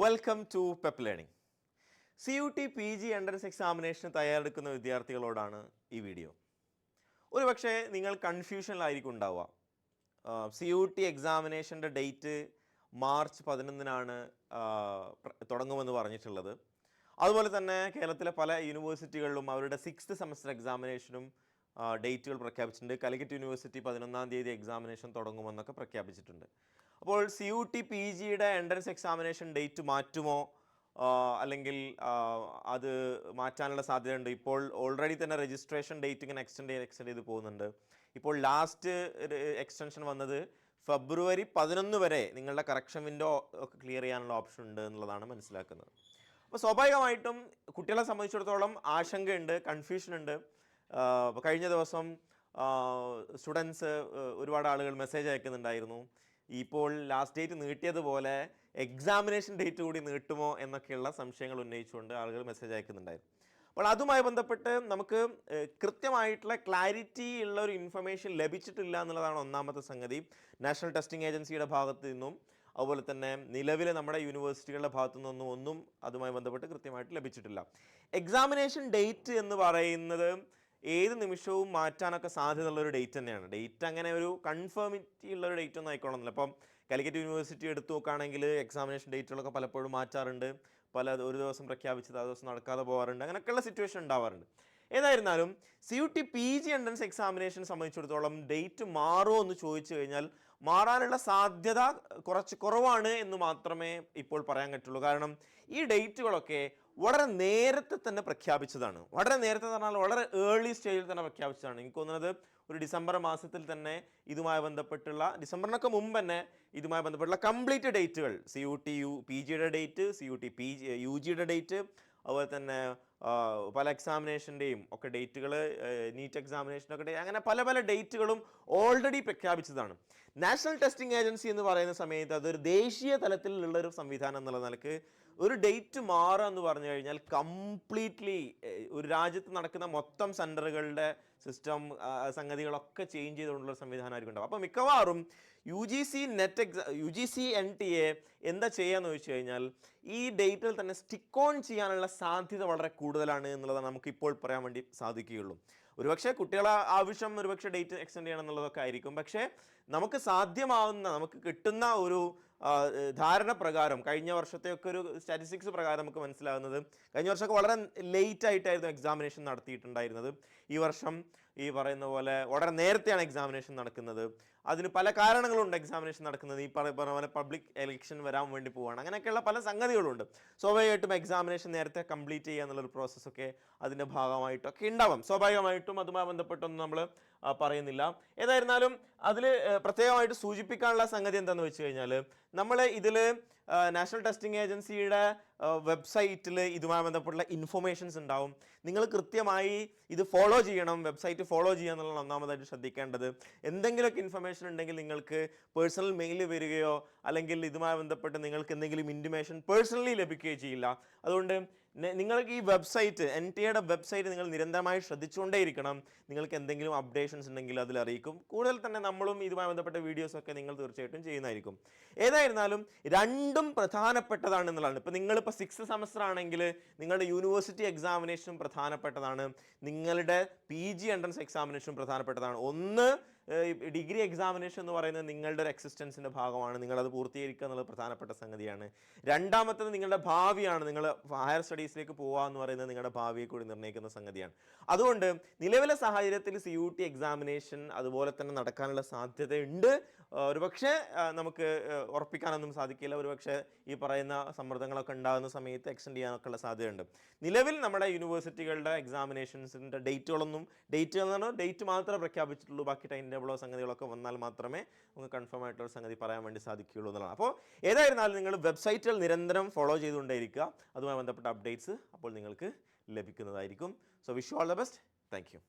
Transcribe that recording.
Welcome to pep learning. CUT PG entrance എക്സാമിനേഷന് തയ്യാറെടുക്കുന്ന വിദ്യാർത്ഥികളോടാണ് ഈ വീഡിയോ. ഒരുപക്ഷെ നിങ്ങൾ കൺഫ്യൂഷനിലായിരിക്കും ഉണ്ടാവുക. CUT എക്സാമിനേഷൻ്റെ ഡേറ്റ് മാർച്ച് 11-നാണ് തുടങ്ങുമെന്ന് പറഞ്ഞിട്ടുള്ളത്. അതുപോലെ തന്നെ കേരളത്തിലെ പല യൂണിവേഴ്സിറ്റികളിലും അവരുടെ 6th സെമസ്റ്റർ എക്സാമിനേഷനും ഡേറ്റുകൾ പ്രഖ്യാപിച്ചിട്ടുണ്ട്. കാലിക്കറ്റ് യൂണിവേഴ്സിറ്റി 11-ാം തീയതി എക്സാമിനേഷൻ തുടങ്ങുമെന്നൊക്കെ പ്രഖ്യാപിച്ചിട്ടുണ്ട്. അപ്പോൾ CUT PGയുടെ എൻട്രൻസ് എക്സാമിനേഷൻ ഡേറ്റ് മാറ്റുമോ അല്ലെങ്കിൽ അത് മാറ്റാനുള്ള സാധ്യതയുണ്ട്? ഇപ്പോൾ ഓൾറെഡി തന്നെ രജിസ്ട്രേഷൻ ഡേറ്റ് ഇങ്ങനെ എക്സ്റ്റെൻഡ് ചെയ്ത് പോകുന്നുണ്ട്. ഇപ്പോൾ ലാസ്റ്റ് എക്സ്റ്റൻഷൻ വന്നത് ഫെബ്രുവരി 11 വരെ നിങ്ങളുടെ കറക്ഷൻ വിൻഡോ ഒക്കെ ക്ലിയർ ചെയ്യാനുള്ള ഓപ്ഷൻ ഉണ്ട് എന്നുള്ളതാണ് മനസ്സിലാക്കുന്നത്. അപ്പോൾ സ്വാഭാവികമായിട്ടും കുട്ടികളെ സംബന്ധിച്ചിടത്തോളം ആശങ്കയുണ്ട്, കൺഫ്യൂഷൻ ഉണ്ട്. കഴിഞ്ഞ ദിവസം സ്റ്റുഡൻസ് ഒരുപാട് ആളുകൾ മെസ്സേജ് അയക്കുന്നുണ്ടായിരുന്നു, ഇപ്പോൾ ലാസ്റ്റ് ഡേറ്റ് നീട്ടിയതുപോലെ എക്സാമിനേഷൻ ഡേറ്റ് കൂടി നീട്ടുമോ എന്നൊക്കെയുള്ള സംശയങ്ങൾ ഉന്നയിച്ചുകൊണ്ട് ആളുകൾ മെസ്സേജ് അയക്കുന്നുണ്ടായിരുന്നു. അപ്പോൾ അതുമായി ബന്ധപ്പെട്ട് നമുക്ക് കൃത്യമായിട്ടുള്ള ക്ലാരിറ്റി ഉള്ള ഒരു ഇൻഫർമേഷൻ ലഭിച്ചിട്ടില്ല എന്നുള്ളതാണ് ഒന്നാമത്തെ സംഗതി. നാഷണൽ ടെസ്റ്റിംഗ് ഏജൻസിയുടെ ഭാഗത്തു നിന്നും അതുപോലെ തന്നെ നിലവിലെ നമ്മുടെ യൂണിവേഴ്സിറ്റികളുടെ ഭാഗത്തു നിന്നൊന്നും ഒന്നും അതുമായി ബന്ധപ്പെട്ട് കൃത്യമായിട്ട് ലഭിച്ചിട്ടില്ല. എക്സാമിനേഷൻ ഡേറ്റ് എന്ന് പറയുന്നത് ഏത് നിമിഷവും മാറ്റാനൊക്കെ സാധ്യതയുള്ളൊരു ഡേറ്റ് തന്നെയാണ്. ഡേറ്റ് അങ്ങനെ ഒരു കൺഫേമിറ്റി ഉള്ളൊരു ഡേറ്റ് ഒന്നും ആയിക്കോണമെന്നില്ല. ഇപ്പം കാലിക്കറ്റ് യൂണിവേഴ്സിറ്റി എടുത്തു നോക്കുകയാണെങ്കിൽ എക്സാമിനേഷൻ ഡേറ്റുകളൊക്കെ പലപ്പോഴും മാറ്റാറുണ്ട്. ഒരു ദിവസം പ്രഖ്യാപിച്ചത് ആ ദിവസം നടക്കാതെ പോകാറുണ്ട്. അങ്ങനെയൊക്കെയുള്ള സിറ്റുവേഷൻ ഉണ്ടാവാറുണ്ട്. ഏതായിരുന്നാലും CUT PG എൻട്രൻസ് എക്സാമിനേഷൻ സംബന്ധിച്ചിടത്തോളം ഡേറ്റ് മാറുമോ എന്ന് ചോദിച്ചു കഴിഞ്ഞാൽ മാറാനുള്ള സാധ്യത കുറച്ച് കുറവാണ് എന്ന് മാത്രമേ ഇപ്പോൾ പറയാൻ പറ്റുള്ളൂ. കാരണം ഈ ഡേറ്റുകളൊക്കെ വളരെ നേരത്തെ തന്നെ പ്രഖ്യാപിച്ചതാണ്. വളരെ നേരത്തെ പറഞ്ഞാൽ വളരെ ഏർലി സ്റ്റേജിൽ തന്നെ പ്രഖ്യാപിച്ചതാണ്. എനിക്ക് തോന്നുന്നത് ഒരു ഡിസംബർ മാസത്തിൽ തന്നെ ഇതുമായി ബന്ധപ്പെട്ടുള്ള, ഡിസംബറിനൊക്കെ മുമ്പ് തന്നെ ഇതുമായി ബന്ധപ്പെട്ടുള്ള കംപ്ലീറ്റ് ഡേറ്റുകൾ, CUT PGയുടെ ഡേറ്റ്, CUT UGയുടെ ഡേറ്റ്, അതുപോലെ തന്നെ പല എക്സാമിനേഷൻ്റെയും ഒക്കെ ഡേറ്റുകൾ, നീറ്റ് എക്സാമിനേഷനൊക്കെ അങ്ങനെ പല പല ഡേറ്റുകളും ഓൾറെഡി പ്രഖ്യാപിച്ചതാണ്. നാഷണൽ ടെസ്റ്റിംഗ് ഏജൻസി എന്ന് പറയുന്ന സമയത്ത് അതൊരു ദേശീയ തലത്തിലുള്ളൊരു സംവിധാനം എന്നുള്ള നിലക്ക് ഒരു ഡേറ്റ് മാറുക എന്ന് പറഞ്ഞു കഴിഞ്ഞാൽ കംപ്ലീറ്റ്ലി ഒരു രാജ്യത്ത് നടക്കുന്ന മൊത്തം സെൻറ്ററുകളുടെ സിസ്റ്റം സംഗതികളൊക്കെ ചേഞ്ച് ചെയ്തുകൊണ്ടുള്ള സംവിധാനമായിരിക്കും ഉണ്ടാവും. അപ്പോൾ മിക്കവാറും UGC NTA എന്താ ചെയ്യാന്ന് ചോദിച്ചു കഴിഞ്ഞാൽ ഈ ഡേറ്റിൽ തന്നെ സ്റ്റിക്ക് ഓൺ ചെയ്യാനുള്ള സാധ്യത വളരെ കൂടുതലാണ് എന്നുള്ളതാണ് നമുക്കിപ്പോൾ പറയാൻ വേണ്ടി സാധിക്കുകയുള്ളൂ. ഒരുപക്ഷെ കുട്ടികളെ ആവശ്യം ഒരുപക്ഷെ ഡേറ്റ് എക്സ്റ്റെൻഡ് ചെയ്യണം എന്നുള്ളതൊക്കെ ആയിരിക്കും. പക്ഷേ നമുക്ക് സാധ്യമാവുന്ന, നമുക്ക് കിട്ടുന്ന ഒരു ധാരണ പ്രകാരം, കഴിഞ്ഞ വർഷത്തെയൊക്കെ ഒരു സ്റ്റാറ്റിസ്റ്റിക്സ് പ്രകാരം നമുക്ക് മനസ്സിലാകുന്നത് കഴിഞ്ഞ വർഷമൊക്കെ വളരെ ലേറ്റ് ആയിട്ടായിരുന്നു എക്സാമിനേഷൻ നടത്തിയിട്ടുണ്ടായിരുന്നത്. ഈ വർഷം ഈ പറയുന്ന പോലെ വളരെ നേരത്തെയാണ് എക്സാമിനേഷൻ നടക്കുന്നത്. അതിന് പല കാരണങ്ങളുണ്ട് എക്സാമിനേഷൻ നടക്കുന്നത്. ഈ പറഞ്ഞ പോലെ പബ്ലിക് എലക്ഷൻ വരാൻ വേണ്ടി പോവുകയാണ്. അങ്ങനെയൊക്കെയുള്ള പല സംഗതികളുണ്ട്. സ്വാഭാവികമായിട്ടും എക്സാമിനേഷൻ നേരത്തെ കംപ്ലീറ്റ് ചെയ്യുക എന്നുള്ളൊരു പ്രോസസ്സൊക്കെ അതിൻ്റെ ഭാഗമായിട്ടൊക്കെ ഉണ്ടാവാം. സ്വാഭാവികമായിട്ടും അതുമായി ബന്ധപ്പെട്ടൊന്നും നമ്മൾ പറയുന്നില്ല. ഏതായിരുന്നാലും അതിൽ പ്രത്യേകമായിട്ട് സൂചിപ്പിക്കാനുള്ള സംഗതി എന്താണെന്ന് വെച്ച് കഴിഞ്ഞാൽ, നമ്മൾ ഇതിൽ നാഷണൽ ടെസ്റ്റിംഗ് ഏജൻസിയുടെ വെബ്സൈറ്റിൽ ഇതുമായി ബന്ധപ്പെട്ടുള്ള ഇൻഫർമേഷൻസ് ഉണ്ടാവും. നിങ്ങൾ കൃത്യമായി ഇത് ഫോളോ ചെയ്യണം, വെബ്സൈറ്റ് ഫോളോ ചെയ്യുക എന്നുള്ള ഒന്നാമതായിട്ട് ശ്രദ്ധിക്കേണ്ടത്. എന്തെങ്കിലുമൊക്കെ ഇൻഫർമേഷൻ ഉണ്ടെങ്കിൽ നിങ്ങൾക്ക് പേഴ്സണൽ മെയിൽ വരികയോ അല്ലെങ്കിൽ ഇതുമായി ബന്ധപ്പെട്ട് നിങ്ങൾക്ക് എന്തെങ്കിലും ഇൻറ്റിമേഷൻ പേഴ്സണലി ലഭിക്കുകയോ ചെയ്യില്ല. അതുകൊണ്ട് നിങ്ങൾക്ക് ഈ വെബ്സൈറ്റ്, NTAയുടെ വെബ്സൈറ്റ് നിങ്ങൾ നിരന്തരമായി ശ്രദ്ധിച്ചുകൊണ്ടേയിരിക്കണം. നിങ്ങൾക്ക് എന്തെങ്കിലും അപ്ഡേഷൻസ് ഉണ്ടെങ്കിൽ അതിൽ അറിയിക്കും. കൂടുതൽ തന്നെ നമ്മളും ഇതുമായി ബന്ധപ്പെട്ട വീഡിയോസൊക്കെ നിങ്ങൾ തീർച്ചയായിട്ടും ചെയ്യുന്നതായിരിക്കും. ഏതായിരുന്നാലും രണ്ടും പ്രധാനപ്പെട്ടതാണെന്നുള്ളതാണ്. ഇപ്പോൾ നിങ്ങളിപ്പോൾ 6th സെമസ്റ്റർ ആണെങ്കിൽ നിങ്ങളുടെ യൂണിവേഴ്സിറ്റി എക്സാമിനേഷനും പ്രധാനപ്പെട്ടതാണ്, നിങ്ങളുടെ PG എൻട്രൻസ് എക്സാമിനേഷനും പ്രധാനപ്പെട്ടതാണ്. ഒന്ന് ഡിഗ്രി എക്സാമിനേഷൻ എന്ന് പറയുന്നത് നിങ്ങളുടെ ഒരു എക്സിസ്റ്റൻസിൻ്റെ ഭാഗമാണ്, നിങ്ങളത് പൂർത്തീകരിക്കുക എന്നുള്ളത് പ്രധാനപ്പെട്ട സംഗതിയാണ്. രണ്ടാമത്തത് നിങ്ങളുടെ ഭാവിയാണ്, നിങ്ങൾ ഹയർ സ്റ്റഡീസിലേക്ക് പോകുക എന്ന് പറയുന്നത് നിങ്ങളുടെ ഭാവിയെ കൂടി നിർണ്ണയിക്കുന്ന സംഗതിയാണ്. അതുകൊണ്ട് നിലവിലെ സാഹചര്യത്തിൽ CUT എക്സാമിനേഷൻ അതുപോലെ തന്നെ നടക്കാനുള്ള സാധ്യതയുണ്ട്. ഒരുപക്ഷെ നമുക്ക് ഉറപ്പിക്കാനൊന്നും സാധിക്കില്ല. ഒരുപക്ഷെ ഈ പറയുന്ന സമ്മർദ്ദങ്ങളൊക്കെ ഉണ്ടാകുന്ന സമയത്ത് എക്സ്റ്റെൻഡ് ചെയ്യാനൊക്കെ ഉള്ള സാധ്യതയുണ്ട്. നിലവിൽ നമ്മുടെ യൂണിവേഴ്സിറ്റികളുടെ എക്സാമിനേഷൻസിൻ്റെ ഡേറ്റ് മാത്രമേ പ്രഖ്യാപിച്ചിട്ടുള്ളൂ. ബാക്കി ടൈം ടേബിളോ സംഗതികളൊക്കെ വന്നാൽ മാത്രമേ നമുക്ക് കൺഫേം ആയിട്ടുള്ള സംഗതി പറയാൻ വേണ്ടി സാധിക്കുകയുള്ളൂ എന്നുള്ളതാണ്. അപ്പോൾ ഏതായിരുന്നാലും നിങ്ങൾ വെബ്സൈറ്റുകൾ നിരന്തരം ഫോളോ ചെയ്തുകൊണ്ടേയിരിക്കുക. അതുമായി ബന്ധപ്പെട്ട അപ്ഡേറ്റ്സ് അപ്പോൾ നിങ്ങൾക്ക് ലഭിക്കുന്നതായിരിക്കും. So wish you all the best. Thank you.